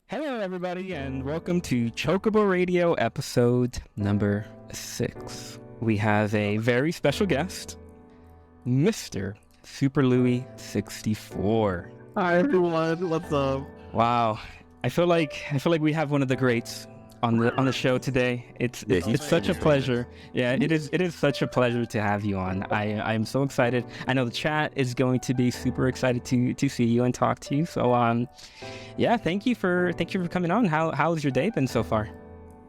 Hello, everybody, and welcome to Chocobo Radio episode number 6. We have a very special guest, Mr. Super Louie 64. Hi everyone, what's up? Wow, I feel like we have one of the greats on the show today. It's such a pleasure. Yeah, it is such a pleasure to have you on. I'm so excited. I know the chat is going to be super excited to see you and talk to you. So yeah, thank you for coming on. How's your day been so far?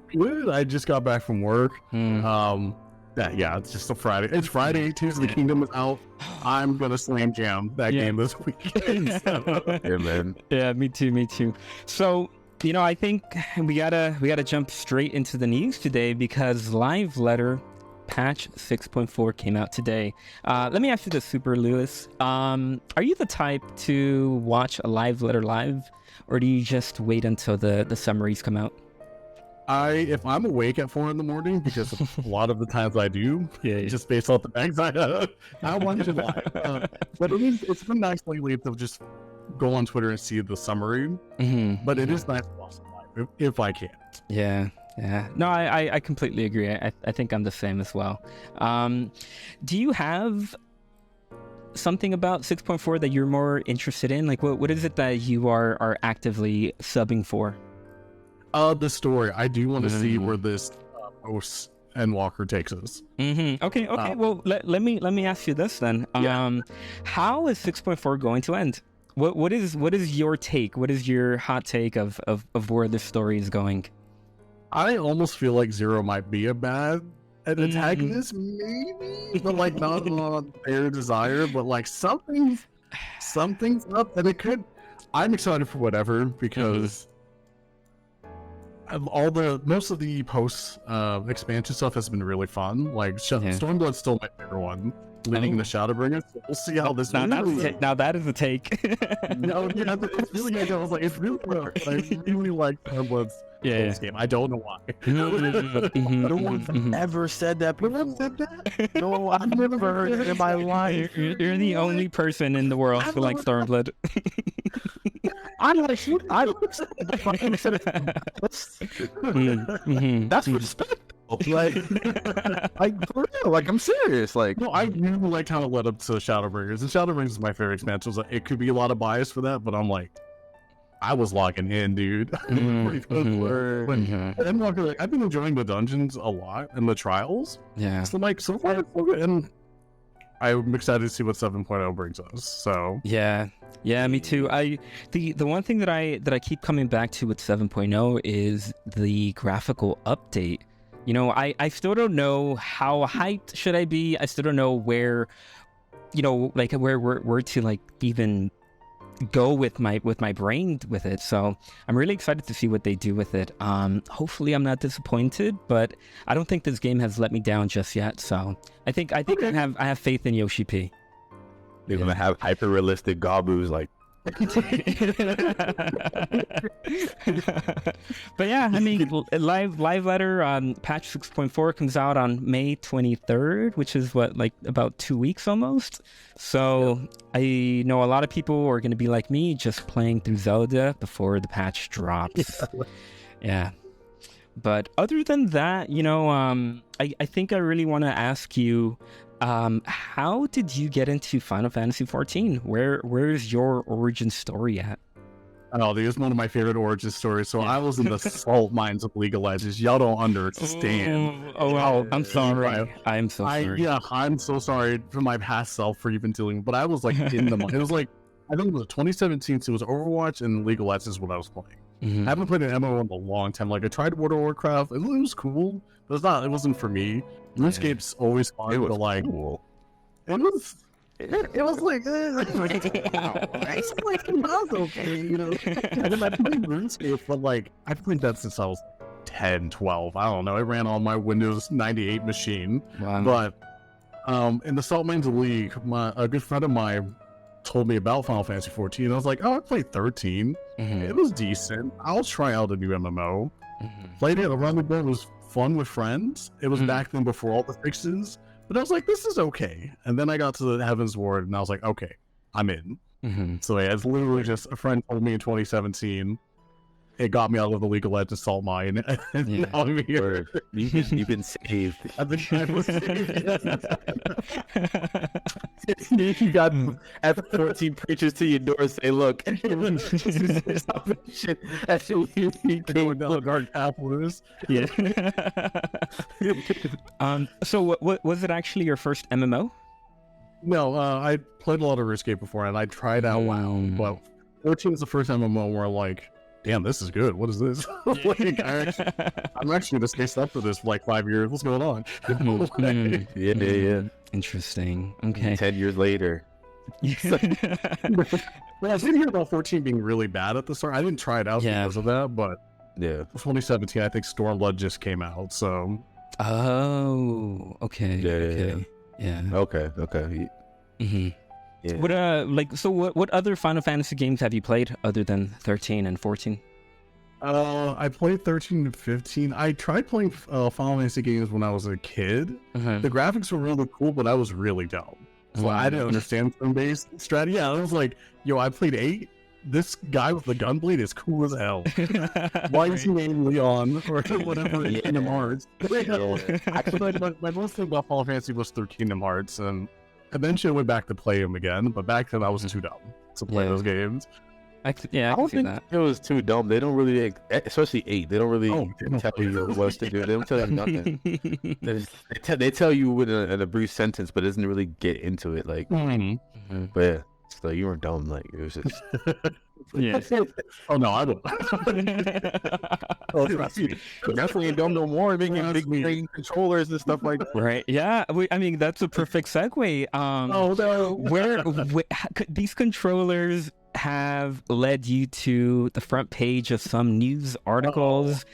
Good. I just got back from work. Yeah, it's just a Friday. It's Friday. Tears of the Kingdom is out. I'm gonna slam jam that game this weekend. Yeah, man. Yeah, me too. So, I think we gotta jump straight into the news today because Live Letter patch 6.4 came out today. Let me ask you this, Super Lewis. Are you the type to watch a Live Letter live, or do you just wait until the summaries come out? If I'm awake at 4 a.m, because a lot of the times I do, just based off the bags I watch it live. But it's been nice lately to just go on Twitter and see the summary. But it is nice to watch it live if I can. Yeah. No, I completely agree. I think I'm the same as well. Do you have something about 6.4 that you're more interested in? Like, what is it that you are actively subbing for? The story. I do want to see where this post endwalker takes us. Okay. Well, let me ask you this then. How is 6.4 going to end? What is your take? What is your hot take of where this story is going? I almost feel like Zero might be a bad antagonist, maybe, but like not on their desire, but like something's up, and it could. I'm excited for whatever because most of the post expansion stuff has been really fun. Like Stormblood's still my favorite one, leading the Shadowbringers. So we'll see how this. Now that is a take. No, yeah, it's really good. I was like, it's really good. I really like Stormblood's game. I don't know why. No one's ever said that. People said that. No, I've never heard it in my life. You're the only person in the world who likes Stormblood. That's respect. Like for real. Like I'm serious. Like no, I really liked how it led up to Shadowbringers, and Shadowbringers is my favorite expansion. So it could be a lot of bias for that, but I'm like, I was logging in, dude. Endwalker, like, I've been enjoying the dungeons a lot and the trials. Yeah. So like so far, and I'm excited to see what 7.0 brings us. So yeah, me too. The one thing that I keep coming back to with 7.0 is the graphical update. I still don't know how hyped should I be. I still don't know where, where to like even go with my brain with it. So I'm really excited to see what they do with it. Hopefully I'm not disappointed, but I don't think this game has let me down just yet. So I think okay. I have faith in Yoshi P. They're gonna have hyper realistic Gobus like. But yeah, I mean, live letter patch 6.4 comes out on May 23rd, which is about 2 weeks almost. So I know a lot of people are going to be like me, just playing through Zelda before the patch drops. Yeah. But other than that, I think I really want to ask you, how did you get into Final Fantasy XIV? Where's your origin story at? Oh, dude, it's one of my favorite origin stories. So I was in the salt mines of League of Legends. Y'all don't understand. I'm sorry. I'm so sorry. I'm so sorry for my past self for even dealing. But I was like in the mine. It was like, I think it was 2017. So it was Overwatch and League of Legends what I was playing. I haven't played an MMO in a long time. Like I tried World of Warcraft. It was cool, but it wasn't for me. RuneScape's always fun. It was like cool. It was like it was okay, And then I played RuneScape, but like I played that since I was 10, 12. I don't know. It ran on my Windows 98 machine. Wow. But in the Salt Mines League, a good friend of mine told me about Final Fantasy 14. I was like, oh, I played 13. It was decent. I'll try out a new MMO. Played it around the globe. It was fun with friends. It was back then before all the fixes. But I was like, this is okay. And then I got to the Heaven's Ward, and I was like, okay, I'm in. So yeah, it's literally just a friend told me in 2017, it got me out of the League of Legends salt mine. And Yeah. now I'm here. You've been saved. I've been You got F14 preachers to your door say, look, shit, that shit you going down the dark path with this. Yeah. So what was it actually your first MMO? No, I played a lot of RuneScape before, and I tried out WoW, but 14 is the first MMO where I'm like, damn, this is good. What is this? Like, I'm actually going to stay stuck for this for like 5 years. What's going on? Yeah. Interesting. Okay. 10 years later. Well, I did hear about 14 being really bad at the start. I didn't try it out because of that, but Yeah. 2017, I think Stormblood just came out, so... Oh, okay. Yeah. Okay. Yeah. Okay. Mm-hmm. Yeah. What other Final Fantasy games have you played other than 13 and 14? I played 13 and 15. I tried playing Final Fantasy games when I was a kid. The graphics were really cool, but I was really dumb. So I didn't understand turn-based strategy. Yeah, I was like, yo, I played 8. This guy with the gunblade is cool as hell. Why is he named Leon or whatever in Kingdom Hearts? Actually, my most thing about Final Fantasy was through Kingdom Hearts, and eventually I went back to play them again, but back then I was too dumb to play those games. I I can don't see think that. it was too dumb. They don't really, especially 8. They don't really tell you what to do. They don't tell you nothing. They tell you with a brief sentence, but it doesn't really get into it. Like, but yeah, so you were dumb. Like it was just. Yeah. Oh no, I don't. Oh, trust me. Definitely ain't dumb no more. Making big screen controllers and stuff like that. Right. Yeah. I mean, that's a perfect segue. Oh no. Where could these controllers have led you to the front page of some news articles?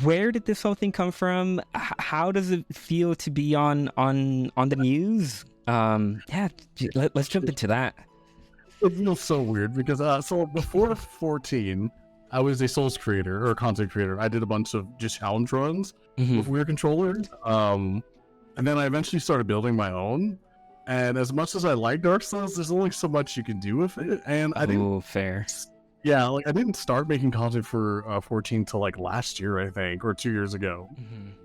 Where did this whole thing come from? How does it feel to be on the news? Yeah, let's jump into that. It feels so weird because so before 14, I was a Souls creator or a content creator. I did a bunch of just challenge runs with weird controllers. And then I eventually started building my own. And as much as I like Dark Souls, there's only so much you can do with it. And I didn't. Oh, fair. Yeah, like I didn't start making content for 14 till like last year, I think, or 2 years ago.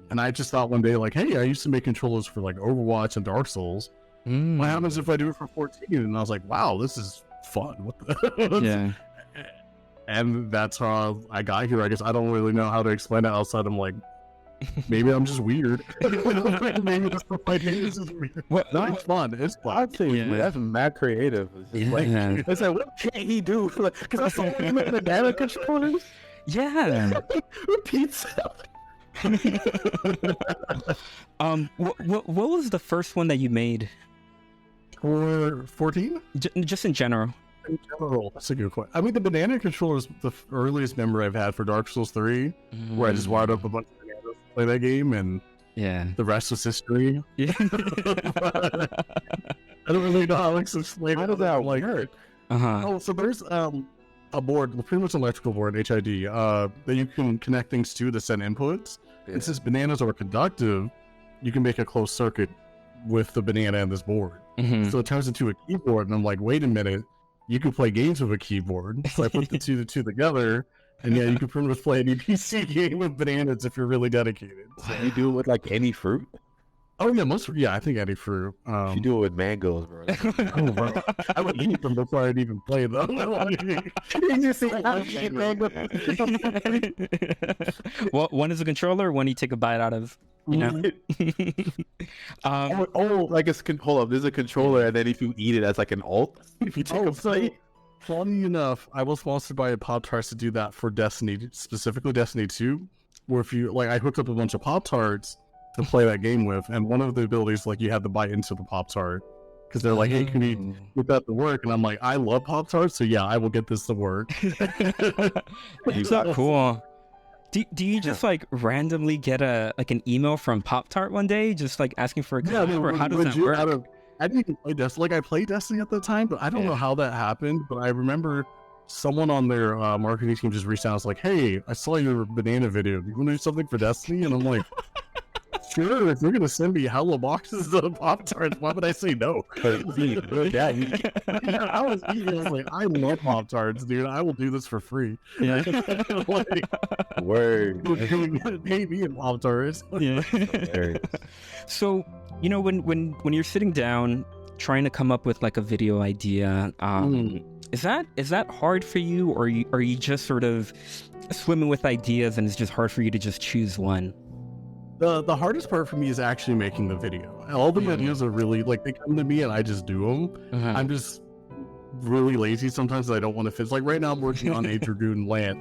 And I just thought one day, like, hey, I used to make controllers for like Overwatch and Dark Souls. What happens if I do it for 14? And I was like, wow, this is fun. What the? Yeah. And that's how I got here. I guess I don't really know how to explain it outside. I'm like, maybe I'm just weird. Maybe that's what my name is weird. No, it's fun. It's fun. I'd say that's mad creative. It's like, it's like, what can he do? Because I saw him in the data controllers. Yeah. Pizza. What was the first one that you made? For 14? Just in general. In general, that's a good question. I mean, the banana controller is the earliest memory I've had for Dark Souls 3, where I just wired up a bunch of bananas to play that game, and the rest was history. Yeah. I don't really know how to explain it. How does that work? Oh, so there's a board, pretty much an electrical board, HID, that you can connect things to send inputs. And since bananas are conductive, you can make a closed circuit with the banana and this board. So it turns into a keyboard, and I'm like, wait a minute, you can play games with a keyboard. So I put the two together, and yeah, you can pretty much play any PC game with bananas if you're really dedicated. So you do it with like any fruit? Oh yeah, I think any fruit. You do it with mangoes, bro. Oh, bro. I would eat them before I'd even play them. You just say, I eat mango. Well, one is a controller, one you take a bite out of. You know. Like it's hold up. There's a controller, and then if you eat it as like an alt, if you take a bite. Funny enough, I was sponsored by Pop-Tarts to do that for Destiny, specifically Destiny 2, where if you I hooked up a bunch of Pop-Tarts to play that game with, and one of the abilities you had to bite into the Pop-Tart because they're like, hey, can you get that to work? And I'm like, I love Pop-Tarts, so yeah, I will get this to work. It's not cool. Do you just randomly get an email from Pop-Tart one day just asking for a code, or how does that work? I didn't even play Destiny. I played Destiny at the time, but I don't know how that happened. But I remember someone on their marketing team just reached out and was like, hey, I saw your banana video. Do you want to do something for Destiny? And I'm like, sure, if you're gonna send me hella boxes of Pop-Tarts, why would I say no? Yeah, I was like, I love Pop-Tarts, dude. I will do this for free. Yeah. Like, word. pay me in Pop-Tarts. Yeah. So, you know, when you're sitting down trying to come up with like a video idea, is that hard for you, or are you just sort of swimming with ideas and it's just hard for you to just choose one? The hardest part for me is actually making the video. All the videos are really like, they come to me and I just do them. I'm just really lazy sometimes. I don't want to fit. Like right now I'm working on a Dragoon Land.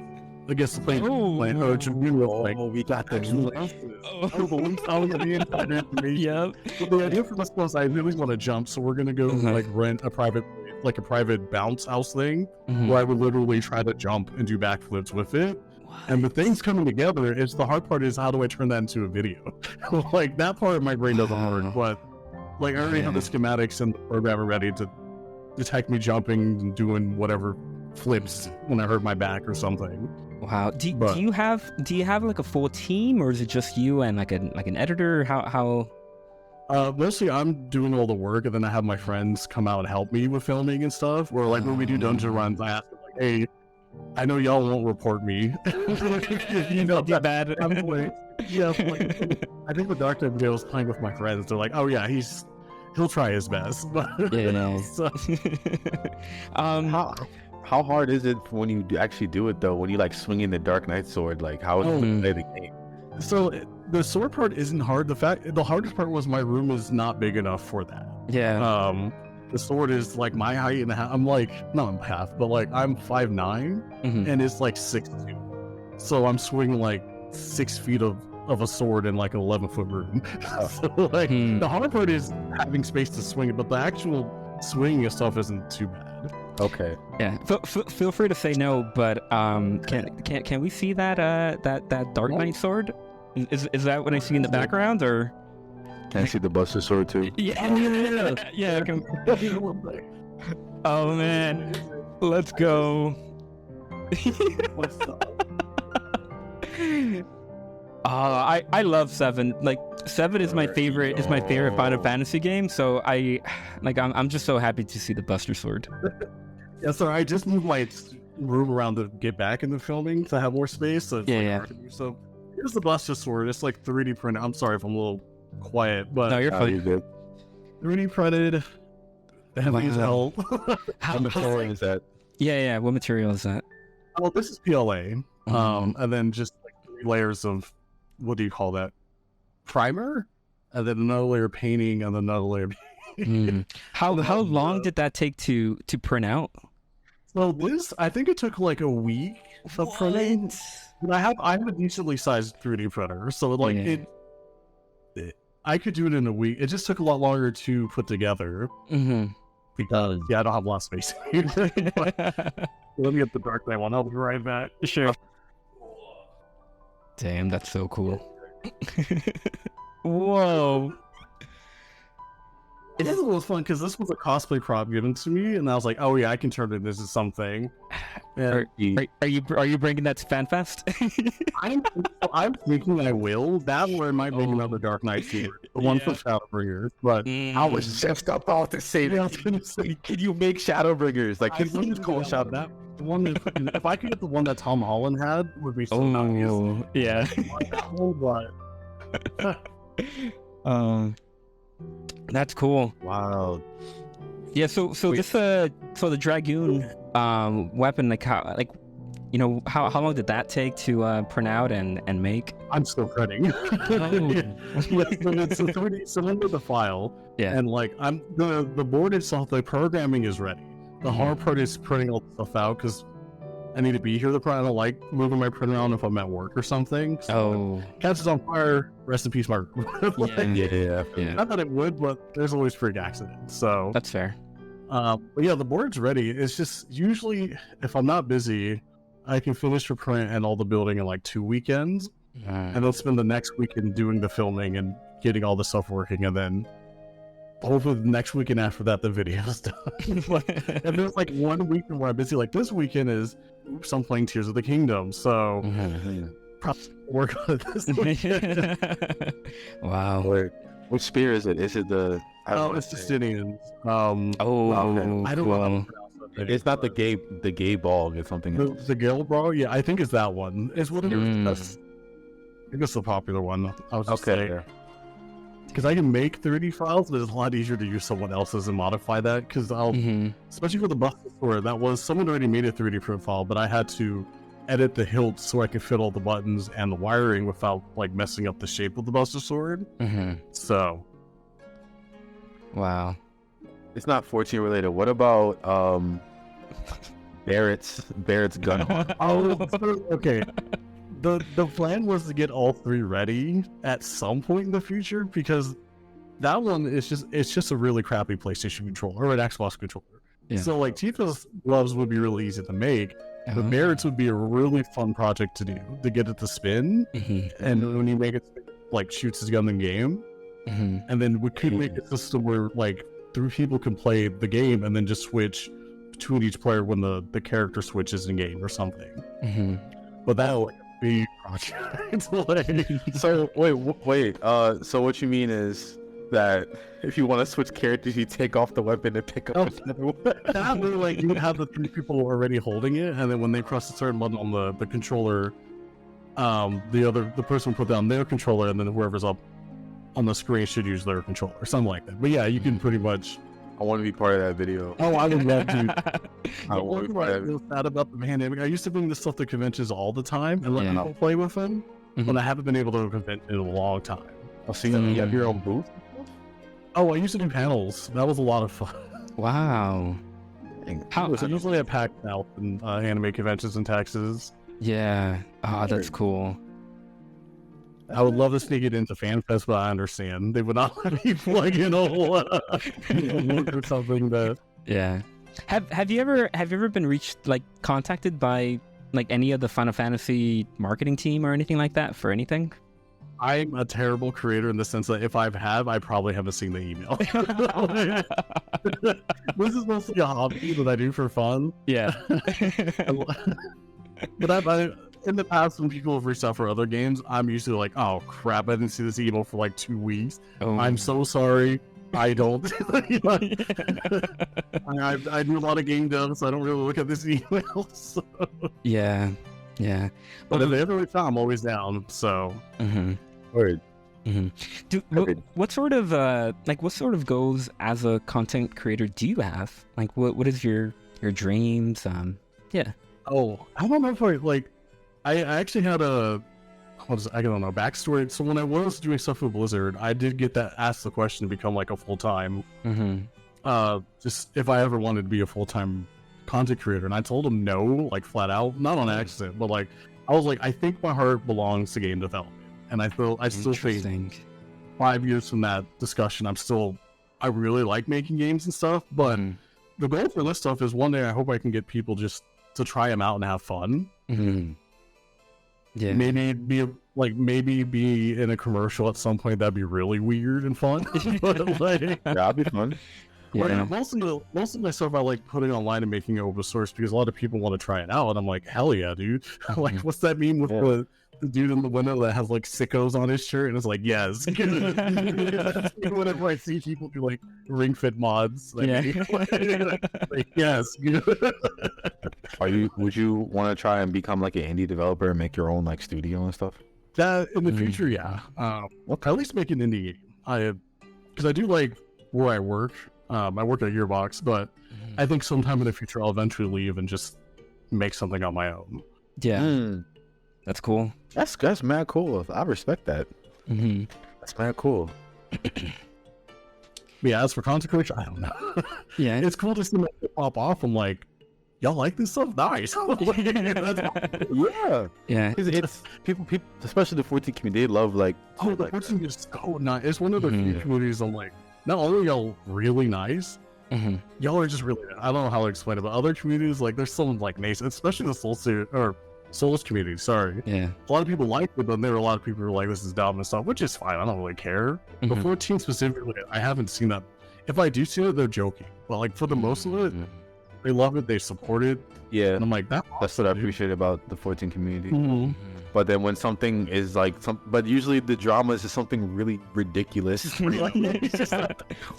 I guess the plane. We got this. Yep. But the idea for this was I really want to jump, so we're gonna go like rent a private bounce house thing where I would literally try to jump and do backflips with it. And the things coming together, it's the hard part is how do I turn that into a video? Like that part of my brain doesn't work, but like I already have the schematics and the programmer ready to detect me jumping and doing whatever flips when I hurt my back or something. Wow. Do you have like a full team, or is it just you and like an editor? How? Mostly I'm doing all the work, and then I have my friends come out and help me with filming and stuff. Or like when we do dungeon runs, I ask them like, "Hey, I know y'all won't report me. You know that bad. I'm like, yeah. Like, I think the Dark Knight video was playing with my friends. They're like, "Oh yeah, he'll try his best." Yeah. So, how hard is it when you actually do it though? When you like swinging the Dark Knight sword, like how is it play the game? So the sword part isn't hard. The hardest part was my room is not big enough for that. Yeah. The sword is like my height and a half. I'm like not half, but like I'm 5'9", and it's like 6'2". So I'm swinging like 6 feet of a sword in like an 11-foot room. So like the hard part is having space to swing it, but the actual swinging of stuff isn't too bad. Okay. Yeah. Feel free to say no, but can we see that Dark Knight sword? Is that what I see in the background, or? Can I see the Buster sword too? Yeah. Yeah. Oh man, let's go. I love 7. Like 7 is my favorite. Is my favorite Final Fantasy game. So I'm just so happy to see the Buster sword. Yeah, sorry, I just moved my room around to get back into filming to have more space. So it's hard to do. So here's the Buster sword. It's like 3D printed. I'm sorry if I'm a little quiet, but no, you're fine. 3D printed. Heavy as hell. How material is that? Yeah. What material is that? Well, this is PLA. And then just like 3 layers of, what do you call that? Primer, and then another layer of painting, and then another layer of How long did that take to print out? So this, I think it took like a week of printing. But I have a decently sized 3D printer, so like I could do it in a week. It just took a lot longer to put together because I don't have a lot of space here. Let me get the Dark Knight one. I'll be right back. Sure. Damn, that's so cool. Whoa. It was fun because this was a cosplay prop given to me, and I was like, "Oh yeah, I can turn it into something." Are you bringing that to FanFest? I'm thinking I will. That or I might make another Dark Knight sword, the one from Shadowbringers. But I was just about to say that. I was gonna say, can you make Shadowbringers? Like, can you call Shadow that? The one that, if I could get the one that Tom Holland had, would be so nice. Yeah. That's cool. Wow. Yeah. So this so the Dragoon weapon, like how long did that take to print out and make? I'm still printing. It's a 3D cylinder, the file. Yeah. And like the board itself, the programming is ready. The hard part is printing all the stuff out because I need to be here. I don't like moving my printer around if I'm at work or something. So catches on fire, rest in peace, my room. Yeah. Not that it would, but there's always freak accidents. So that's fair. But yeah, the board's ready. It's just usually if I'm not busy, I can finish the print and all the building in like 2 weekends, and then spend the next weekend doing the filming and getting all the stuff working, and then hopefully the next weekend after that the video's done. And there's like 1 weekend where I'm busy. Like this weekend is I'm playing Tears of the Kingdom, so probably work on this weekend. Wow. Wait, which spear is it? Is it the? Oh, it's Justinian's. Oh, I don't know how to pronounce it. It's not the gay ball. It's something else. The Gale Bro? Yeah, I think it's that one. It's one of the Mm. best. I think it's the popular one. I was just Okay. saying. Because I can make 3D files, but it's a lot easier to use someone else's and modify that. Because I'll, especially with the Buster Sword, that was someone already made a 3D print file, but I had to edit the hilt so I could fit all the buttons and the wiring without like messing up the shape of the Buster Sword. So, Wow. It's not 14 related. What about Barrett's gun arm? oh, okay. The plan was to get all three ready at some point in the future because that one is just a really crappy PlayStation controller or an Xbox controller. Yeah. So like Tifa's gloves would be really easy to make, but Barrett's would be a really fun project to do to get it to spin, and when you make it like shoots his gun in game, and then we could make a system where like three people can play the game and then just switch between each player when the character switches in game or something. But that like big project. So wait. So what you mean is that if you want to switch characters, you take off the weapon and pick up another one? That way, like you would have the three people already holding it, and then when they press a certain button on the controller, the person would put down their controller, and then whoever's up on the screen should use their controller, or something like that. But yeah, you can pretty much. I want to be part of that video. Oh, I would love to. I want to be part I of it. feel sad about the pandemic. I used to bring this stuff to conventions all the time and let people play with them, but I haven't been able to convention in a long time. I'll see you have your own booth. Oh, I used to do panels. That was a lot of fun. Wow. How? So usually I pack out in anime conventions in Texas. Yeah. Oh, that's cool. I would love to sneak it into FanFest, but I understand they would not let me plug in a whole work or something that. Yeah. Have you ever been contacted by like any of the Final Fantasy marketing team or anything like that for anything? I'm a terrible creator in the sense that if I probably haven't seen the email. This is mostly a hobby that I do for fun. Yeah. But I in the past, when people have reached out for other games, I'm usually like, oh crap, I didn't see this email for like 2 weeks. Oh. I'm so sorry. I don't. I do a lot of game devs, so I don't really look at this email. So. Yeah. But if they ever reach out, I'm always down. So. Word. What sort of goals as a content creator do you have? Like, what is your dreams? Yeah. Oh, I don't know if I actually had I don't know, backstory. So when I was doing stuff with Blizzard, I did get asked the question to become like a full-time, just if I ever wanted to be a full-time content creator. And I told them no, like flat out, not on accident, but like, I was like, I think my heart belongs to game development. And I still think 5 years from that discussion, I really like making games and stuff, but the goal for this stuff is one day I hope I can get people just to try them out and have fun. Yeah. Maybe be in a commercial at some point. That'd be really weird and fun. But that'd be fun. Yeah. Most of my stuff I like putting online and making it open source because a lot of people want to try it out, and I'm like, hell yeah, dude! Like, what's that mean with the dude in the window that has like sickos on his shirt? And it's like, yes. Whenever I see people do like Ring Fit mods, like, like yes. Would you want to try and become like an indie developer and make your own like studio and stuff? That in the future, yeah. At least make an indie game. Because I do like where I work. I work at Gearbox, but I think sometime in the future I'll eventually leave and just make something on my own. Yeah, that's cool. That's mad cool. I respect that. That's mad cool. But yeah, as for content creation, I don't know. Yeah, it's cool to see it pop off. I'm like, y'all like this stuff? Nice. Yeah. It's people, especially the 14 community, they love like. Oh, the 14 is so nice. It's one of the few communities I'm like, not only are y'all really nice, y'all are just really. I don't know how to explain it, but other communities like there's some like nice, especially the Souls community. Sorry. Yeah. A lot of people like it, but there are a lot of people who are like, this is dumb and stuff, which is fine. I don't really care. But 14 specifically, I haven't seen that. If I do see it, they're joking. But like for the most of it, they love it. They support it. Yeah. And I'm like, that's what I appreciate about the 14 community. But then when something is like but usually the drama is just something really ridiculous. It's just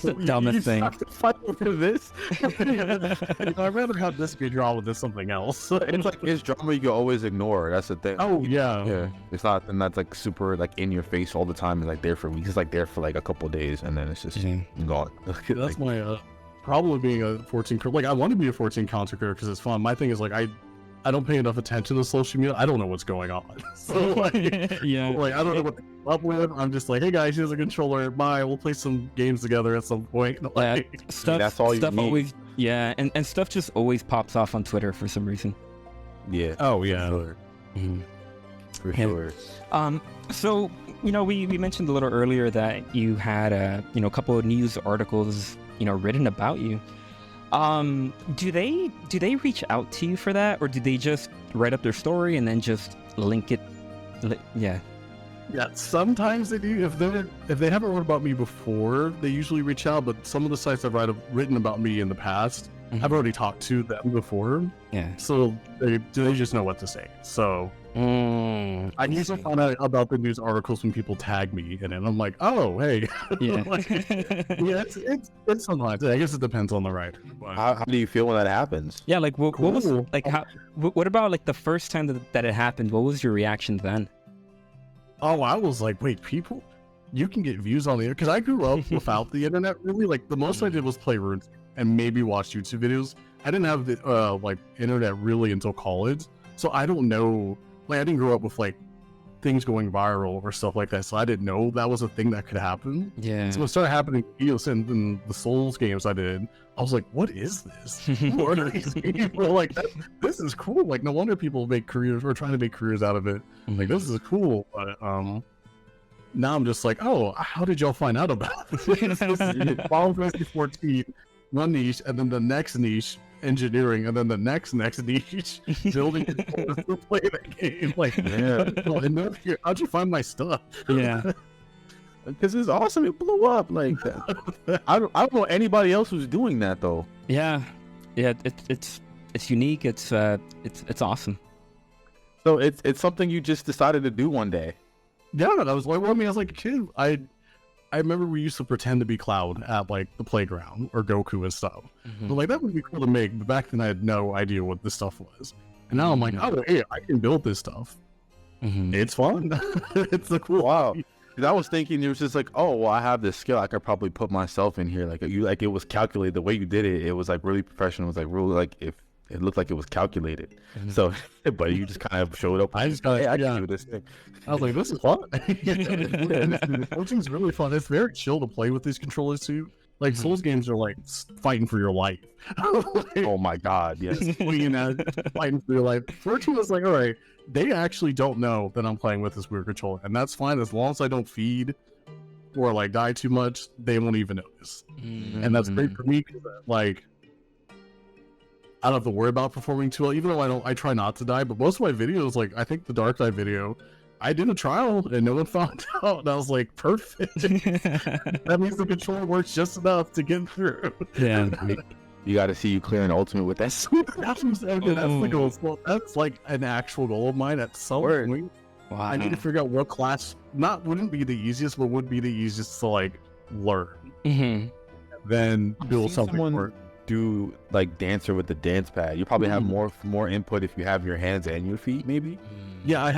the dumbest thing. Have to fight over this. I'd rather have this be drama than something else. It's like it's drama you can always ignore. That's the thing. Oh yeah. Yeah. It's not, and that's like super like in your face all the time. It's like there for weeks. It's like there for like a couple of days, and then it's just gone. That's my problem with being a 14. Like I want to be a 14 content creator because it's fun. My thing is like I don't pay enough attention to social media. I don't know what's going on. So like, like I don't know what to come up with. I'm just like, hey guys, here's a controller. Bye. We'll play some games together at some point. Like, stuff. That's all you stuff need. always. Yeah, and stuff just always pops off on Twitter for some reason. Yeah. Oh yeah. For sure. So we mentioned a little earlier that you had a couple of news articles written about you. Do they reach out to you for that, or do they just write up their story and then just link it? Yeah, sometimes they do. If they haven't written about me before, they usually reach out. But some of the sites I've written about me in the past, I've already talked to them before. Yeah. So they just know what to say. So I usually find out about the news articles when people tag me in it. I'm like, oh, hey. Yeah. It's sometimes. I guess it depends on the writer. How do you feel when that happens? Yeah, like what was Cool. like how? What about like the first time that it happened? What was your reaction then? Oh, I was like, wait, people, you can get views on the internet? Because I grew up without the internet, really. Like, the most I did was play RuneScape and maybe watch YouTube videos. I didn't have the, internet really until college. So I don't know, like, I didn't grow up with, like, things going viral or stuff like that. So I didn't know that was a thing that could happen. Yeah. So it started happening in the Souls games I did. I was like, what is this? What are these people? Like, this is cool. Like, no wonder people make careers or trying to make careers out of it. Like, this is cool. But now I'm just like, oh, how did y'all find out about this? Final Fantasy 14, one niche, and then the next niche, engineering, and then the next niche, building controllers to play that game. Like, how'd you find my stuff? Yeah. Because it's awesome. It blew up. Like, I don't know anybody else who's doing that though. Yeah. It's unique. It's awesome. So it's something you just decided to do one day. Yeah, I was like, I was like a kid. I remember we used to pretend to be Cloud at like the playground or Goku and stuff. But like that would be cool to make. But back then I had no idea what this stuff was. And now I'm like, oh, hey, I can build this stuff. It's fun. It's a cool. Wow. I was thinking it was just like, oh, well, I have this skill. I could probably put myself in here. Like it was calculated. The way you did it, it was like really professional. It was like really like if it looked like it was calculated. So, but you just kind of showed up. I just got, hey, I can do this thing. I was like, this is fun. Coaching's really fun. It's very chill to play with these controllers too. Like Souls games are like fighting for your life. Oh my god, yes. Fighting for your life. 14 was like, all right, they actually don't know that I'm playing with this weird controller, and that's fine as long as I don't feed or like die too much. They won't even notice, and that's great for me because like I don't have to worry about performing too well. Even though I try not to die, but most of my videos, like I think the Dark Knight video, I did a trial and no one found out, and I was like, perfect. That means the controller works just enough to get through. Yeah. You got to see you clearing ultimate with that. That's the goal. Well, that's like an actual goal of mine at some point. Wow. I need to figure out what class wouldn't be the easiest, but would be the easiest to like learn. Then build something for it. Do like Dancer with the dance pad. You probably have more input if you have your hands and your feet, maybe. Yeah, I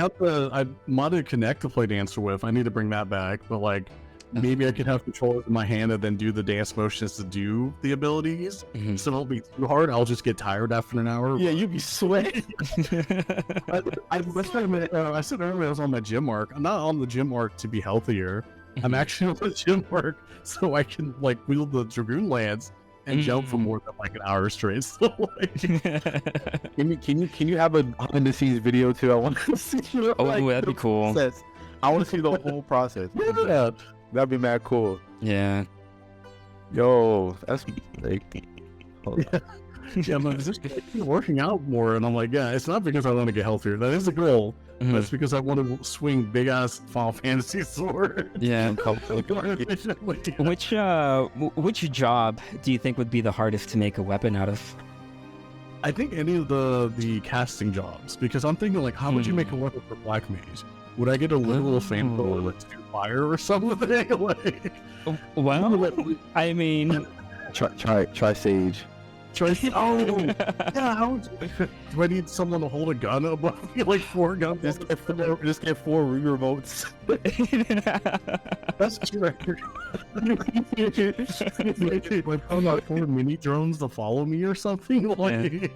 modded Connect to play Dancer with. I need to bring that back, but like maybe I could have controllers in my hand and then do the dance motions to do the abilities. So it won't be too hard. I'll just get tired after an hour. Yeah, you'd be sweating. I said earlier I was on my gym arc. I'm not on the gym arc to be healthier. I'm actually on the gym arc so I can like wield the Dragoon Lance and jump for more than like an hour straight. So, like, can you have a behind the scenes video too? I want to see. That'd be cool. Process. I want to see the whole process. Yeah, that'd be mad cool. Yeah. Yo, that's like. Yeah, but it's just like, working out more, and I'm like, yeah, it's not because I want to get healthier. That is a goal. But it's because I want to swing big ass Final Fantasy sword. Yeah. Which job do you think would be the hardest to make a weapon out of? I think any of the casting jobs, because I'm thinking like, how would you make a weapon for Black Mage? Would I get a literal fan or let's do fire or something? Like, well, I mean, try Sage. Oh, yeah. How would you, do I need someone to hold a gun above me, like 4 guns? Just get 4 Wii remotes. That's true. Like, I'm not 4 mini drones to follow me or something. Like,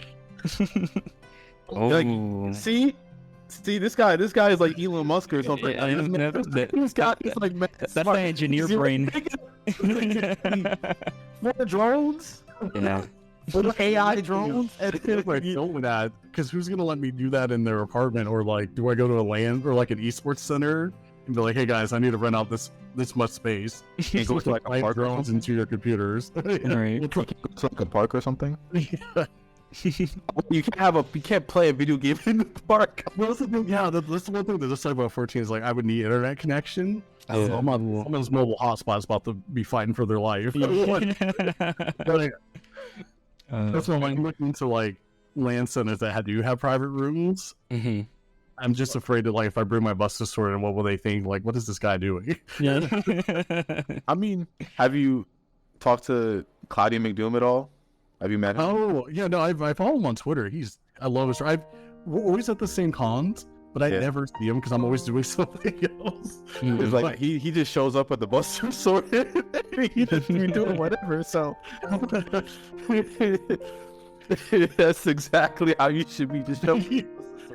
like, see, this guy is like Elon Musk or something. This guy is like that's my engineer brain. 4 drones. Yeah. Little AI drones, and like filming that, because who's gonna let me do that in their apartment? Or like, do I go to a LAN or like an esports center and be like, hey guys, I need to rent out this much space and go to like 5 drones into your computers? Right. To like a park or something. Yeah. You can't play a video game in the park. Well, that's the thing. Yeah, that's the one thing that this side about 14 is like, I would need internet connection. Some of those mobile hotspots about to be fighting for their life. That's why I'm looking into like LAN centers that do have private rooms. Mm-hmm. I'm just afraid that like if I bring my Buster Sword, and what will they think? Like, what is this guy doing? Yeah. I mean, have you talked to Claudia McDoom at all? Have you met him? Oh yeah, no, I follow him on Twitter. I love his. We're always at the same cons, but I never see him because I'm always doing something else. It's like he just shows up at the Buster Sword. He's doing whatever. So that's exactly how you should be. Just showing.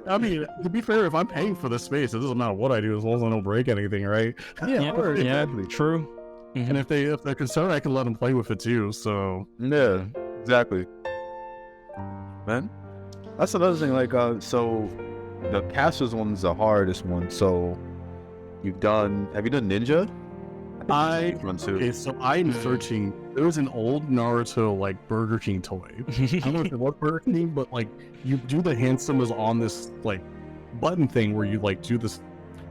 I mean, to be fair, if I'm paying for the space, it doesn't matter what I do as long as I don't break anything, right? Yeah, exactly. True. Mm-hmm. And if they're concerned, I can let them play with it too. So yeah, exactly. Man, that's another thing. Like, so the casters one's the hardest one. So have you done Ninja? Okay, so I'm searching. There was an old Naruto like Burger King toy. I don't know if it was Burger King, but like you do the hand symbols on this like button thing where you like do this.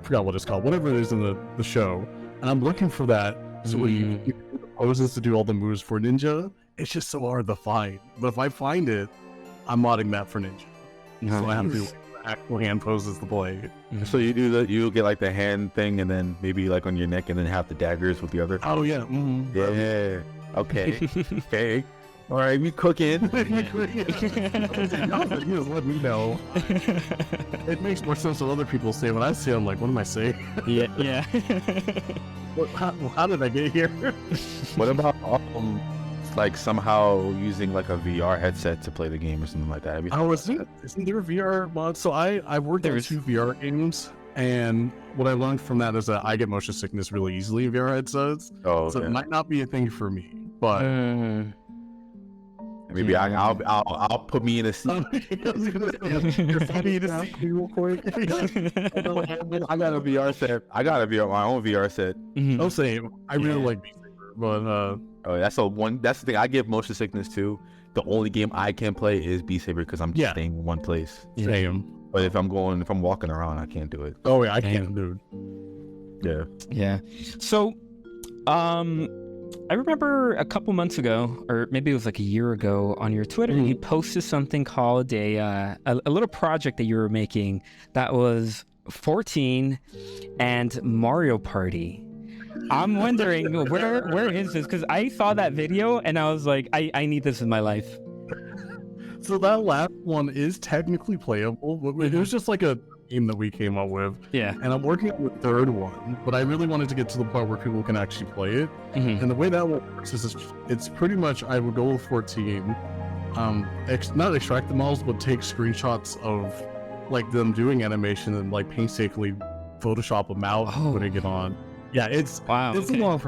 I forgot what it's called. Whatever it is in the show. And I'm looking for that. So you do the poses to do all the moves for Ninja. It's just so hard to find. But if I find it, I'm modding that for Ninja. So I have to do actual hand poses to play. So you do that. You get like the hand thing, and then maybe like on your neck, and then have the daggers with the other. Oh yeah. Mm-hmm. Yeah. Okay. Okay. All right. We cooking. You just let me know. It makes more sense what other people say. When I say, I'm like, what am I saying? Yeah. How did I get here? What about like somehow using like a VR headset to play the game or something like that? Oh, isn't there a VR mod? So I've worked on 2 VR games, and what I learned from that is that I get motion sickness really easily in VR headsets. Oh, okay. So it might not be a thing for me, but maybe I'll put me in a seat. Real quick. I got a VR set. My own VR set. Mm-hmm. Oh, same. I really like Beat Saber, but that's the thing. I get motion sickness too. The only game I can play is Beat Saber because I'm just staying in one place. Same. But if I'm walking around, I can't do it. Oh yeah, I can't, dude. Yeah. So, I remember a couple months ago, or maybe it was like a year ago, on your Twitter, you posted something called a little project that you were making that was 14 and Mario Party. I'm wondering where is this? Because I saw that video and I was like, I need this in my life. So that last one is technically playable. It was just like a game that we came up with. Yeah. And I'm working on the 3rd one, but I really wanted to get to the point where people can actually play it. Mm-hmm. And the way that works is it's pretty much I would go with 14, not extract the models, but take screenshots of like them doing animation and like painstakingly Photoshop them out, putting it on. Yeah, it's a long.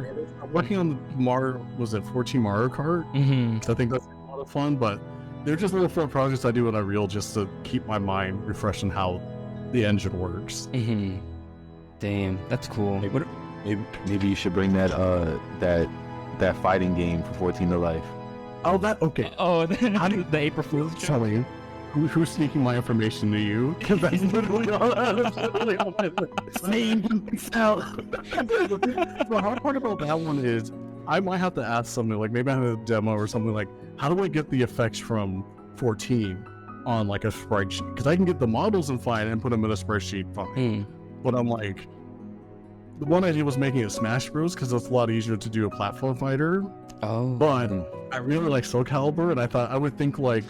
I'm working on the 14 Mario Kart. Mm-hmm. So I think that's a lot of fun, but they're just little fun projects I do on Unreal just to keep my mind refreshed on how the engine works. Mm-hmm. Damn, that's cool. Maybe you should bring that fighting game for 14 to life. Oh, that okay. Oh, the April Fool's joke. Tell me, who's sneaking my information to you? Because that's literally all. The hard part about that one is I might have to ask something like maybe I have a demo or something like, how do I get the effects from 14 on like a spreadsheet, because I can get the models in fine and put them in a spreadsheet fine. But I'm like, the one idea was making it Smash Bros, because it's a lot easier to do a platform fighter. But I really like Soul Calibur, and I thought I would think like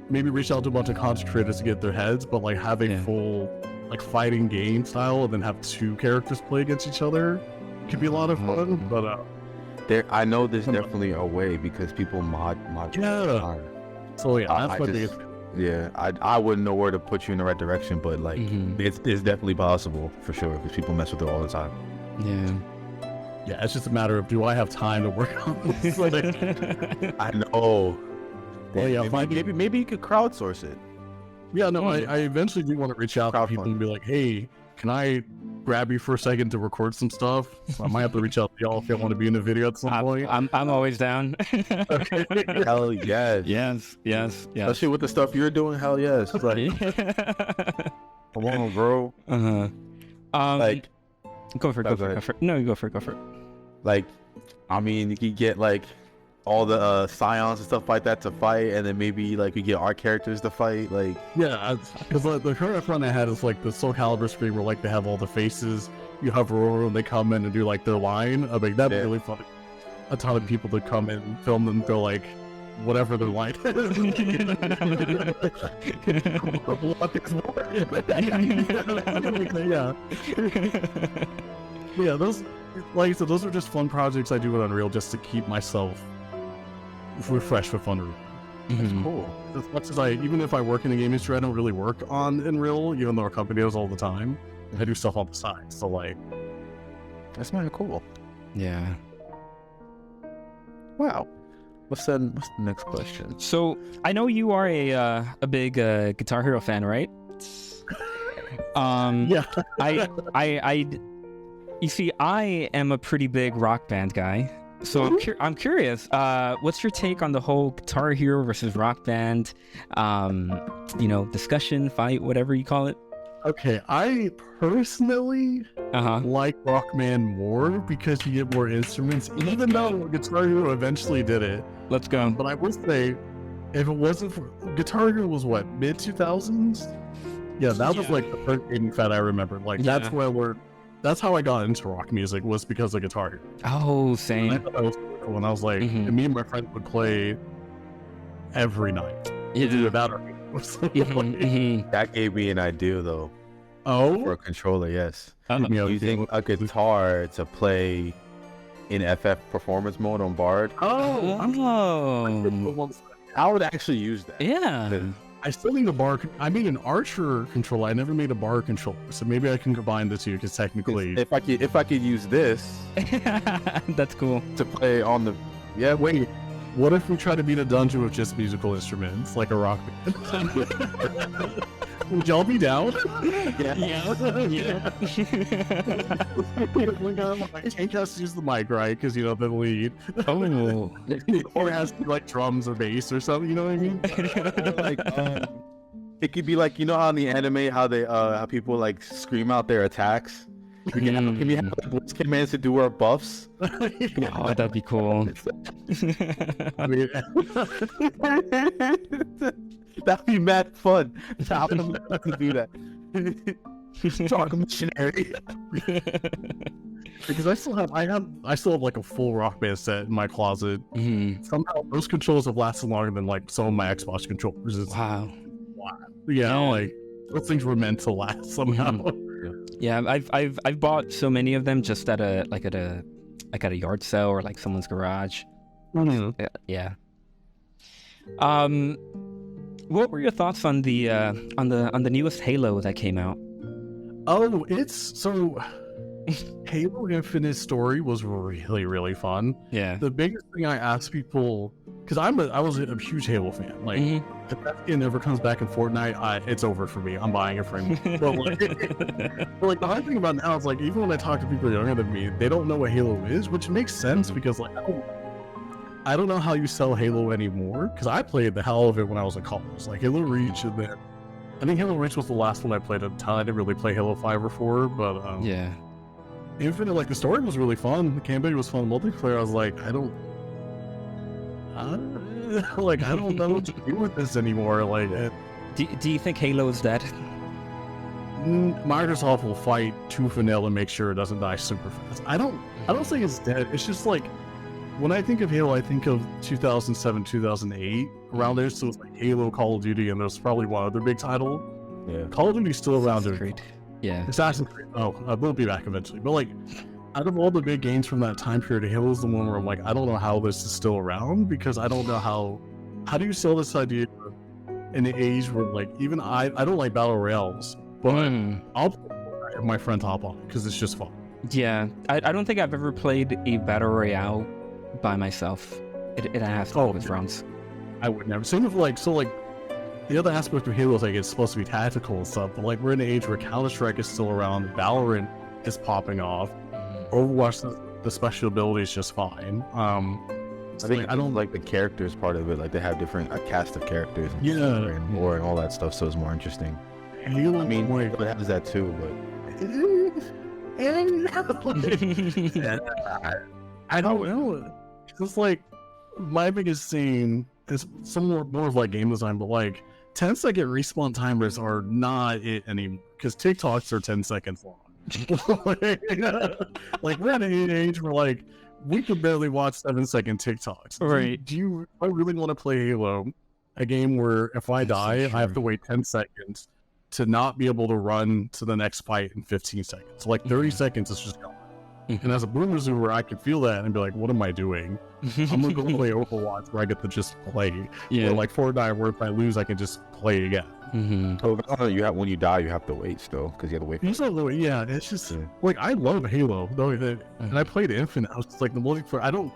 maybe reach out to a bunch of content creators to get their heads, but like have a full like fighting game style and then have 2 characters play against each other could be a lot of fun. But I know there's definitely a way, because people mod. Yeah. So yeah, that's what they. Yeah, I wouldn't know where to put you in the right direction, but like it's definitely possible for sure, because people mess with it all the time. Yeah, it's just a matter of, do I have time to work on this? I know. Well, yeah, maybe you could crowdsource it. Yeah, no, I eventually do want to reach out to people and be like, hey, can I grab you for a second to record some stuff? So I might have to reach out to y'all if y'all want to be in a video at some point. I'm always down. Okay. Hell yes. Yes. Especially with the stuff you're doing, hell yes. It's like, come on, bro. Like, go for it. No, you go for it. Like, I mean, you could get like all the scions and stuff like that to fight, and then maybe like you get our characters to fight. Like, yeah, because the current front I had is like the Soul Calibur screen where like they have all the faces. You hover over and they come in and do like their line. I mean, that'd be really funny. A ton of people to come in, film them, go like whatever their line is. Yeah, those, like I said, those are just fun projects I do with Unreal just to keep myself refreshed with Unreal. That's cool. As much as even if I work in the game industry, I don't really work on Unreal, even though our company does all the time. I do stuff on the side, so like, that's kind of cool. Yeah. Wow. What's the next question? So I know you are a big Guitar Hero fan, right? Yeah. You see, I am a pretty big Rock Band guy, so I'm curious. What's your take on the whole Guitar Hero versus Rock Band, discussion, fight, whatever you call it? Okay, I personally like Rockman more because you get more instruments, even though Guitar Hero eventually did it. Let's go. But I would say, if it wasn't for Guitar Hero, was what, mid-2000s? Yeah, that was like the first gaming fad I remember. Like that's where that's how I got into rock music, was because of Guitar Hero. Oh, same. And I thought that was really cool. And I was like, and me and my friend would play every night. Either that or that gave me an idea though. Oh, for a controller, yes. Using a guitar to play in FF performance mode on Bard. I would actually use that. Yeah. I still need a bar. I made an Archer controller. I never made a bar controller, so maybe I can combine the two. Because technically, if I could use this, that's cool to play on the. Yeah, wait. What if we try to beat a dungeon with just musical instruments, like a rock band? Would y'all be down? Yeah. Tank has to use the mic, right? Because the lead. Oh. Or it has to be like drums or bass or something. You know what I mean? Like, it could be like, how in the anime, how they how people like scream out their attacks. Can we have voice commands to do our buffs? Oh, that'd be cool. I mean, that'd be mad fun. I would love to do that. Talk missionary. Because I still have like a full Rock Band set in my closet. Somehow those controls have lasted longer than like some of my Xbox controllers. Wow. Yeah, like those things were meant to last somehow. Yeah, I've bought so many of them just at a yard sale or like someone's garage. Yeah. What were your thoughts on the newest Halo that came out? Oh, Halo Infinite story was really, really fun. Yeah. The biggest thing I asked people, because I was a huge Halo fan. Like, if that skin ever comes back in Fortnite, it's over for me. I'm buying it for me. But like the hard thing about now is like, even when I talk to people younger than me, they don't know what Halo is, which makes sense because like I don't know how you sell Halo anymore. Because I played the hell of it when I was in college, like Halo Reach, and then I think Halo Reach was the last one I played at the time. I didn't really play Halo 5 or 4, but yeah. Infinite, like the story was really fun. The campaign was fun. Multiplayer, I was like, like I don't know what to do with this anymore. Like, do you think Halo is dead? Microsoft will fight tooth and nail and make sure it doesn't die super fast. I don't think it's dead. It's just like when I think of Halo, I think of 2007, 2008 around there. So it's like Halo, Call of Duty, and there's probably one other big title. Yeah, Call of Duty's still around. Creed. Yeah, Assassin's Creed. Oh, we'll be back eventually. But like, out of all the big games from that time period, Halo's the one where I'm like, I don't know how this is still around because I don't know how do you sell this idea in the age where like even I don't like battle royales, but I'll have my friends hop on because it's just fun. Yeah, I don't think I've ever played a battle royale by myself. It has to be with friends. I would never. Same with like the other aspect of Halo is like it's supposed to be tactical and stuff, but like we're in an age where Counter-Strike is still around, Valorant is popping off, Overwatch the special ability is just fine. I think I don't like the characters part of it. Like they have different a cast of characters, and more and all that stuff, so it's more interesting. Halo, I mean, it has that too, but I don't know. It's like my biggest thing is some more of like game design, but like 10-second respawn timers are not it anymore because TikToks are 10 seconds long. Like we're at an age where like we could barely watch 7-second TikToks. Right? I really want to play Halo, a game where if I die, I have to wait 10 seconds to not be able to run to the next fight in 15 seconds. Like 30 seconds is just gone. And as a boomer zoomer, I could feel that and be like, what am I doing? I'm gonna go play Overwatch where I get to just play. Yeah. Or like Fortnite where if I lose, I can just play again. So you have when you die, you have to wait still because you have to wait. Yeah, it's just like I love Halo though, and I played Infinite. I was just like the looking for. I don't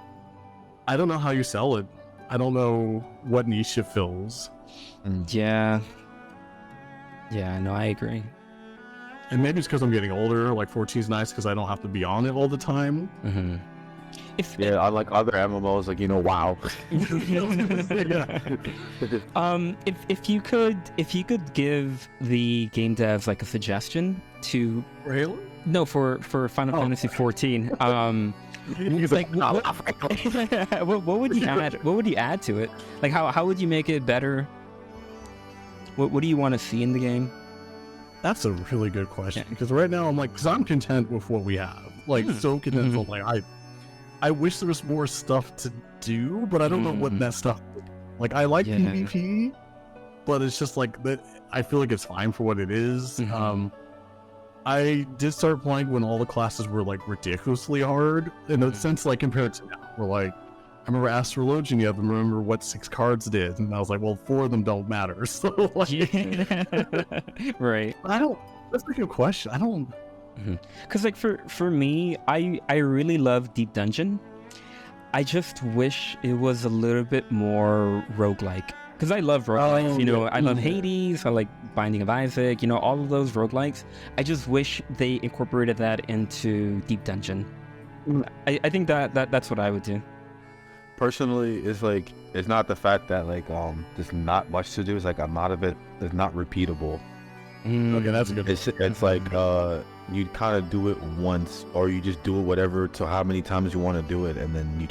know how you sell it. I don't know what niche it fills. Yeah. Yeah, no, I agree. And maybe it's because I'm getting older. Like 14 is nice because I don't have to be on it all the time. I like other MMOs, like WoW. If you could give the game devs like a suggestion to Halo? No, for Final Fantasy 14. Like what would you add? What would you add to it? Like how would you make it better? What do you want to see in the game? That's a really good question because right now I'm content with what we have. Like so content. So like I wish there was more stuff to do, but I don't know what that stuff is. Like I like PvP, but it's just like that. I feel like it's fine for what it is. I did start playing when all the classes were like ridiculously hard in the sense like compared to now. We're like, I remember Astrologian, you have to remember what 6 cards did, and I was like, well, 4 of them don't matter. So like, right. That's a good question. I don't. Because like for me, I really love Deep Dungeon. I just wish it was a little bit more roguelike. Because I love roguelikes, I love Hades, I like Binding of Isaac, all of those roguelikes. I just wish they incorporated that into Deep Dungeon. I think that's what I would do. Personally, it's not the fact that there's not much to do. It's like a lot of it is not repeatable. Okay, that's a good. It's like you kind of do it once, or you just do it whatever to how many times you want to do it, and then you're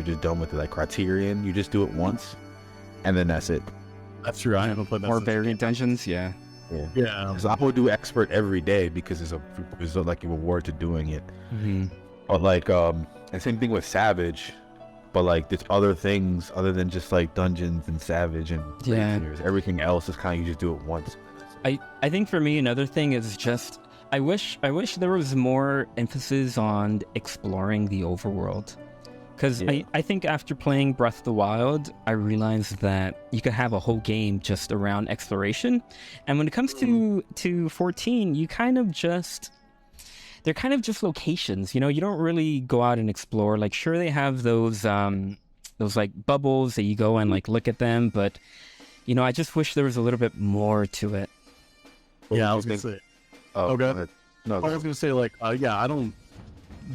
just done with it. Like Criterion, you just do it once, and then that's it. That's true. I haven't played that. Or variant dungeons, yeah. So I would do expert every day because it's like a reward to doing it. But like and same thing with Savage. But like there's other things other than just like dungeons and Savage and everything else is kind of you just do it once. I think for me another thing is just I wish there was more emphasis on exploring the overworld, because I think after playing Breath of the Wild I realized that you could have a whole game just around exploration, and when it comes to 14 they're kind of just locations, you don't really go out and explore. Like sure they have those like bubbles that you go and like look at them, but I just wish there was a little bit more to it. Yeah, I was gonna say. Oh, go ahead. No, I was gonna say like, I don't.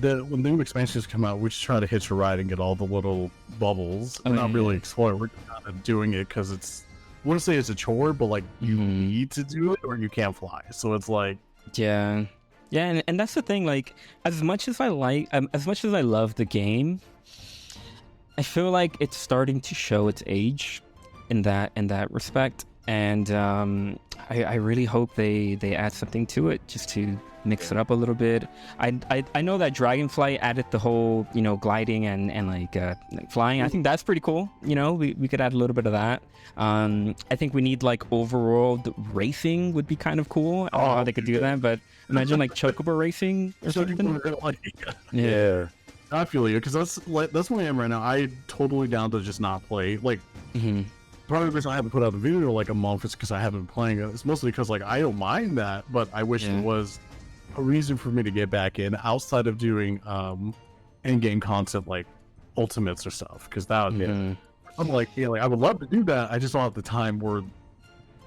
When the new expansions come out, we just try to hitch a ride and get all the little bubbles. We're not really exploring. We're kind of doing it because it's. I wouldn't say it's a chore, but like you need to do it or you can't fly. So it's like. Yeah, and that's the thing. Like as much as I love the game, I feel like it's starting to show its age in that respect, and I really hope they add something to it just to mix it up a little bit. I know that Dragonflight added the whole, you know, gliding and like flying. I think that's pretty cool. You know, we could add a little bit of that. I think we need like overworld racing would be kind of cool. I don't know how they could do that, but imagine like Chocobo racing or something. Yeah. I feel you, because that's where I am right now. I totally down to just not play. Like, part of the reason I haven't put out a video like a month is because I haven't been playing it. It's mostly because like I don't mind that, but I wish there was a reason for me to get back in outside of doing in-game content like ultimates or stuff. Because that would I'm like, yeah, like I would love to do that. I just don't have the time.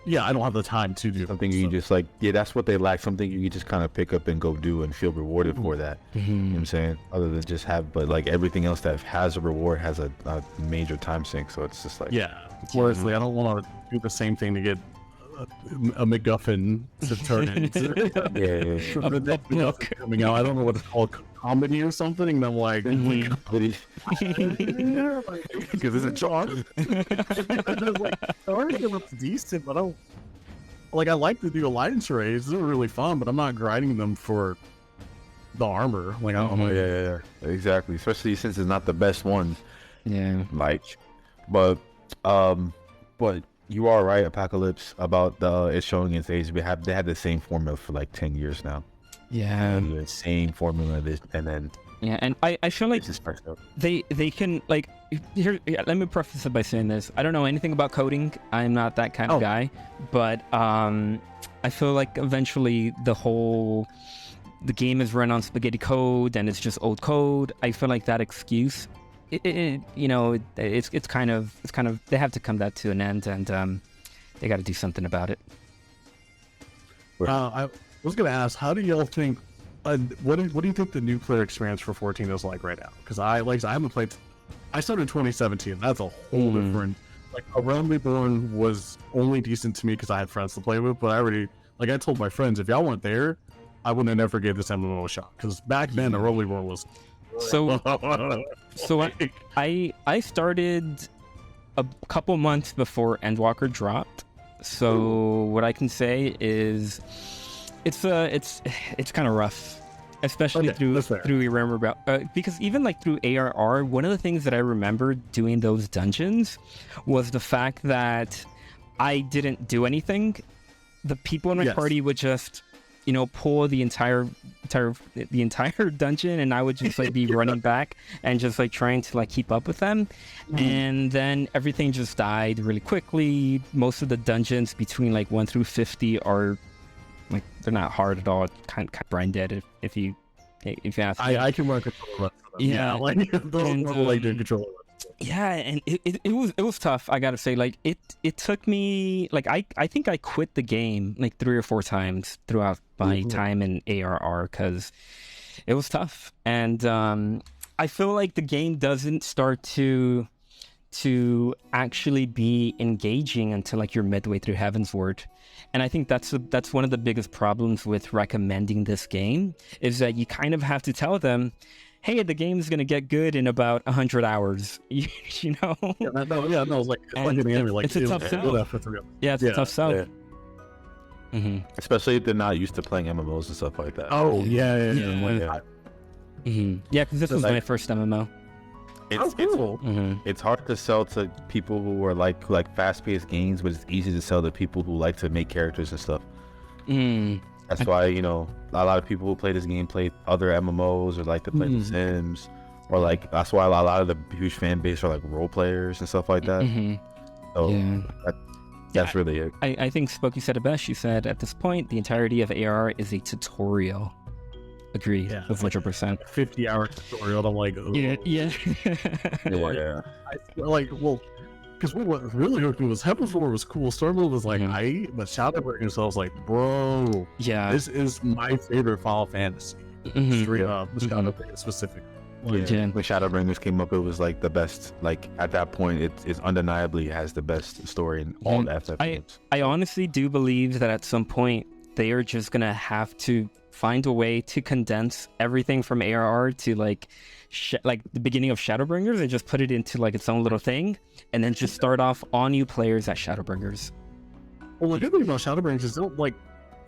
I don't have the time to do something. You just like, that's what they lack. Something you can just kind of pick up and go do and feel rewarded for that. You know what I'm saying? Other than just but like everything else that has a reward has a major time sink. So it's just like, whereas I don't want to do the same thing to get a MacGuffin to turn into a book coming out. I don't know what it's called, comedy or something. And I'm like, because it's a charm. It looks decent, but I don't like. I like to do alliance raids. They're really fun, but I'm not grinding them for the armor. Like, I don't know. Exactly. Especially since it's not the best one. Yeah. Like, but you are right, Apocalypse, about it's showing its age. They had the same formula for like 10 years now. Yeah. The same formula, and then and I feel like they can like here. Let me preface it by saying this: I don't know anything about coding. I'm not that kind of guy, but I feel like eventually the game is run on spaghetti code and it's just old code. I feel like that excuse, it's kind of they have to come that to an end, and they got to do something about it. I was gonna ask, how do y'all think? What do you think the new player experience for 14 is like right now? Because I haven't played. I started in 2017. That's a whole different. Like, Around Reborn was only decent to me because I had friends to play with. But I told my friends, if y'all weren't there, I would have never gave this MMO a shot. Because back then, Around Reborn was. So I started a couple months before Endwalker dropped. So what I can say is, it's kind of rough, especially through remember because even like through ARR, one of the things that I remember doing those dungeons was the fact that I didn't do anything. The people in my party would just, pull the entire dungeon, and I would just like be running back and just like trying to like keep up with them, and then everything just died really quickly. Most of the dungeons between like 1 through 50 are like, they're not hard at all. Kind of brain dead if you ask me. I can run controller. Like doing controller. Yeah, and it was tough. I gotta say, like it took me like I think I quit the game like 3 or 4 times throughout my time in ARR because it was tough, and I feel like the game doesn't start to actually be engaging until like you're midway through Heavensward. And I think that's one of the biggest problems with recommending this game, is that you kind of have to tell them, hey, the game is going to get good in about 100 hours, you know? It's like an enemy. Like, it's a tough sell. Yeah, it's a tough sell. Yeah. Especially if they're not used to playing MMOs and stuff like that. Oh, yeah. Yeah, because this was my first MMO. It's hard to sell to people who are like fast-paced games, but it's easy to sell to people who like to make characters and stuff. That's why, a lot of people who play this game play other MMOs or like to play The Sims, or like that's why a lot of the huge fan base are like role players and stuff like that. So that's really it. I think Spooky said it best. She said, at this point, the entirety of AR is a tutorial. Agreed, 100%. 50-hour tutorial. I'm like, ugh. Yeah. Because what really hooked me was Heavensward was cool. Stormville was like, but Shadowbringers, I was like, bro, this is my favorite Final Fantasy. Straight up, Shadowbringers specifically. When Shadowbringers came up, it was like the best. Like at that point, it undeniably has the best story in all the FF games. I honestly do believe that at some point, they are just gonna have to find a way to condense everything from ARR to like the beginning of Shadowbringers and just put it into like its own little thing, and then just start off all new players at Shadowbringers. Well, the good thing about Shadowbringers is don't like.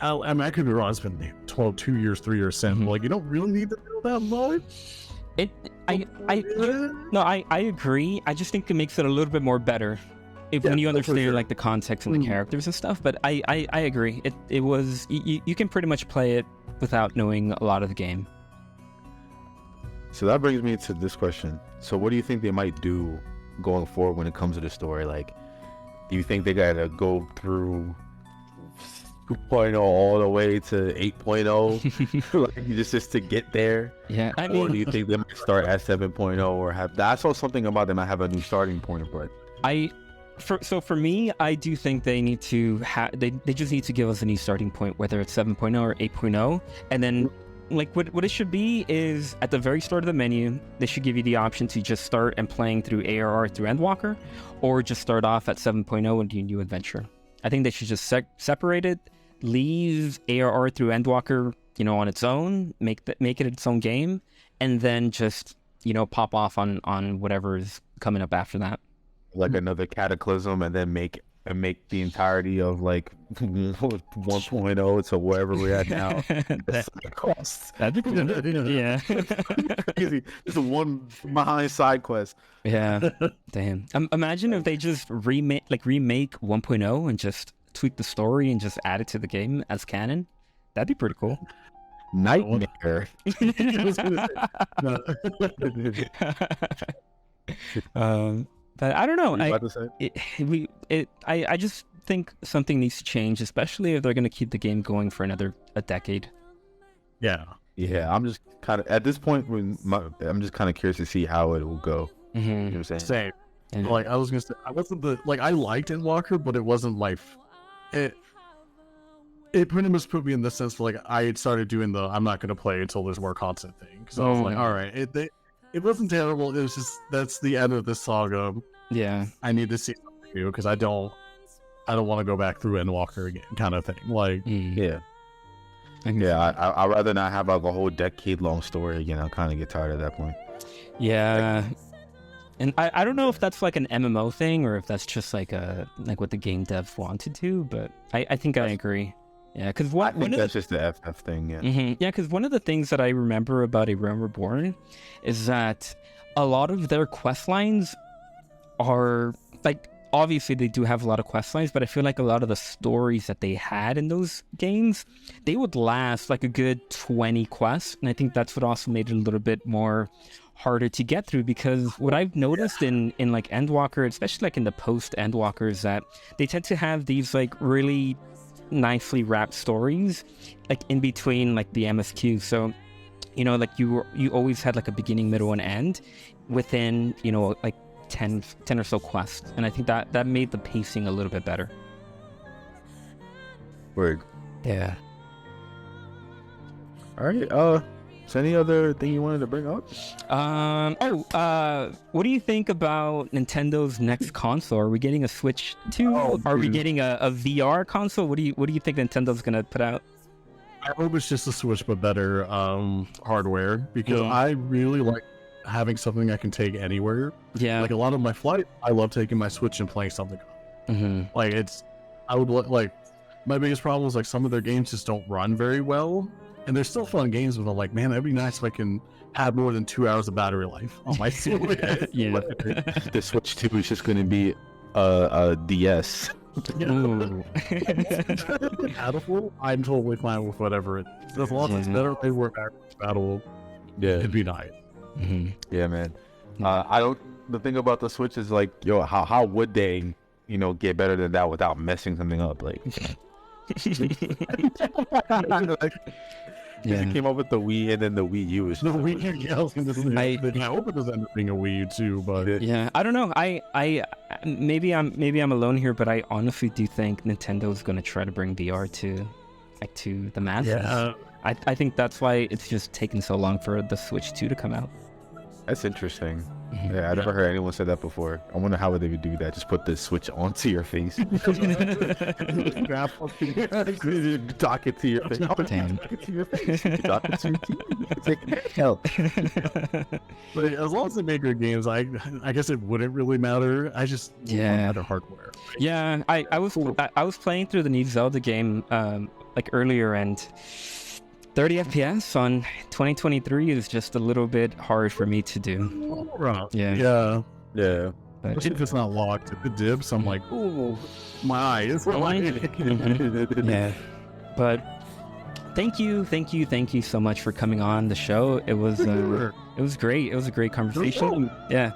I mean, I could be wrong. It's been 2 years, 3 years since. But, like, you don't really need to build that much. I agree. I just think it makes it a little bit more better when you understand like the context and the characters and stuff. But I agree. It was you can pretty much play it without knowing a lot of the game. So that brings me to this question. So what do you think they might do going forward when it comes to the story? Like, do you think they gotta go through 2.0 all the way to 8.0 like just to get there? Yeah, I mean, or do you think they might start at 7.0 or have? I saw something about them might have a new starting point, but for me, I do think they need to they just need to give us a new starting point, whether it's 7.0 or 8.0, and then like what it should be is at the very start of the menu, they should give you the option to just start and playing through ARR through Endwalker, or just start off at 7.0 and do a new adventure. I think they should just separate it, leave ARR through Endwalker, on its own, make it its own game, and then just, pop off on whatever is coming up after that. Like another Cataclysm, and then make the entirety of like 1.0 to wherever we're at now. That'd be good. Yeah. Easy. It's a one behind side quest. Yeah. Damn. Imagine if they just remake 1.0 and just tweak the story and just add it to the game as canon. That'd be pretty cool. Nightmare. But I don't know. I just think something needs to change, especially if they're going to keep the game going for a decade. Yeah. I'm just kind of at this point I'm just kind of curious to see how it will go. Mm-hmm. You know what I'm saying? Same. And like I was gonna say, I wasn't I liked Endwalker, but it wasn't like it pretty much put me in the sense like I had started doing the I'm not gonna play until there's more content thing, because I was like, all right, it wasn't terrible. It was just that's the end of this saga. Yeah, I need to see something new because I don't want to go back through Endwalker again, kind of thing. Like, yeah. I'd rather not have like a whole decade-long story again. I'll kind of get tired at that point. Yeah, and I don't know if that's like an MMO thing or if that's just like what the game devs wanted to, but I think I agree. Yeah, because that's just the FF thing. Yeah. Mm-hmm. Yeah, because one of the things that I remember about A Realm Reborn is that a lot of their quest lines are like, obviously they do have a lot of quest lines, but I feel like a lot of the stories that they had in those games, they would last like a good 20 quests, and I think that's what also made it a little bit more harder to get through, because what I've noticed in like Endwalker, especially like in the post Endwalker, is that they tend to have these like really nicely wrapped stories like in between like the MSQ. So like you always had like a beginning, middle, and end within like 10 or so quests, and I think that made the pacing a little bit better. Word. Yeah. All right. So any other thing you wanted to bring up? What do you think about Nintendo's next console? Are we getting a Switch 2? Are we getting a VR console? What do you think Nintendo's gonna put out? I hope it's just a Switch but better hardware, because I really like having something I can take anywhere. Yeah. Like a lot of my flight, I love taking my Switch and playing something. Mm-hmm. Like I would like my biggest problem is like some of their games just don't run very well. And they're still fun games, but I'm like, man, that'd be nice if I can have more than 2 hours of battery life on my Switch. Yeah. The Switch 2 is just going to be a DS. Compatible? I'm totally fine with whatever it is. As long as it's better, they work backwards compatible. Yeah, it'd be nice. Mm-hmm. Yeah, man. The thing about the Switch is like, how would they, get better than that without messing something up? Like. It came up with the Wii and then the Wii U. The Wii U. I hope it doesn't end up being a Wii U too, but yeah, I don't know. I maybe I'm alone here, but I honestly do think Nintendo's going to try to bring VR to the masses. Yeah. I think that's why it's just taken so long for the Switch 2 to come out. That's interesting. Yeah, I never heard anyone say that before. I wonder how would they would do that. Just put the switch onto your face. Dock it to your face. Damn. Dock it to your face. Dock it to your TV. It's like, help. But as long as they make good games, I guess it wouldn't really matter. I just want better hardware. Yeah, I was playing through the new Zelda game like earlier, and 30 FPS on 2023 is just a little bit hard for me to do. Right. Yeah. Yeah. Especially if it's not locked. If it dips, I'm like, ooh, my eyes. Yeah. But thank you so much for coming on the show. It was great. It was a great conversation. Yeah.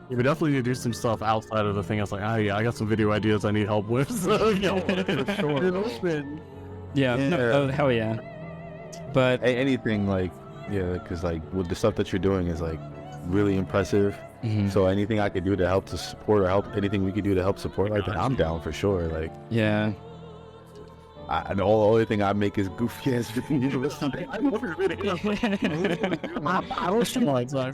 We definitely need to do some stuff outside of the thing. I was like, oh yeah, I got some video ideas I need help with. So, for sure. Yeah. No, oh, hell yeah. But anything like, yeah, because like with the stuff that you're doing is like really impressive. So anything I could do to help to support or help, anything we could do to help support like that, I'm down for sure. Like, yeah. The only thing I make is goofy ass videos. I love your videos. I was like,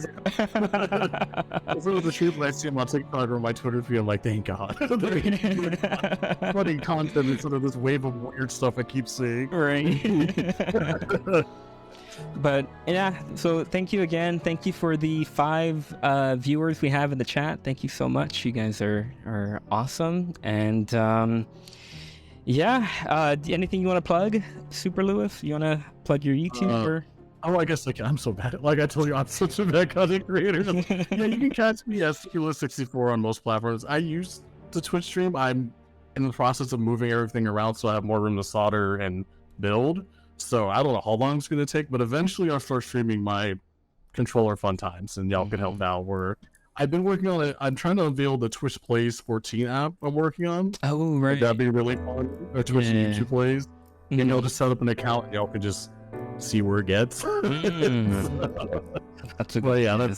some of the truth I see on my TikTok or my Twitter feed, I'm like, thank God. Funny content instead of this wave of weird stuff I keep seeing. Right. But yeah, so thank you again. Thank you for the 5 viewers we have in the chat. Thank you so much. You guys are awesome. And yeah, anything you want to plug, Super Lewis? You want to plug your YouTube or? Oh, I guess I'm so bad. Like I told you, I'm such a bad content creator. Yeah, you can catch me as Lewis64 on most platforms. I use the Twitch stream. I'm in the process of moving everything around so I have more room to solder and build. So I don't know how long it's going to take, but eventually I'll start streaming my controller fun times, and y'all can help out. Where I've been working on it. I'm trying to unveil the Twitch Plays 14 app I'm working on. Oh, right. That'd be really fun. Or Twitch and YouTube Plays. And y'all just set up an account and y'all can just see where it gets. That's a good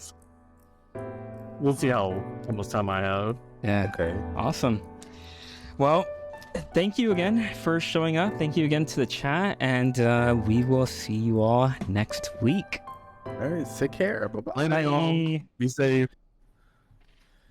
we'll see how much time I have. Yeah. Okay. Awesome. Well, thank you again for showing up. Thank you again to the chat, and we will see you all next week. All right. Take care. Bye-bye. Bye. Be safe.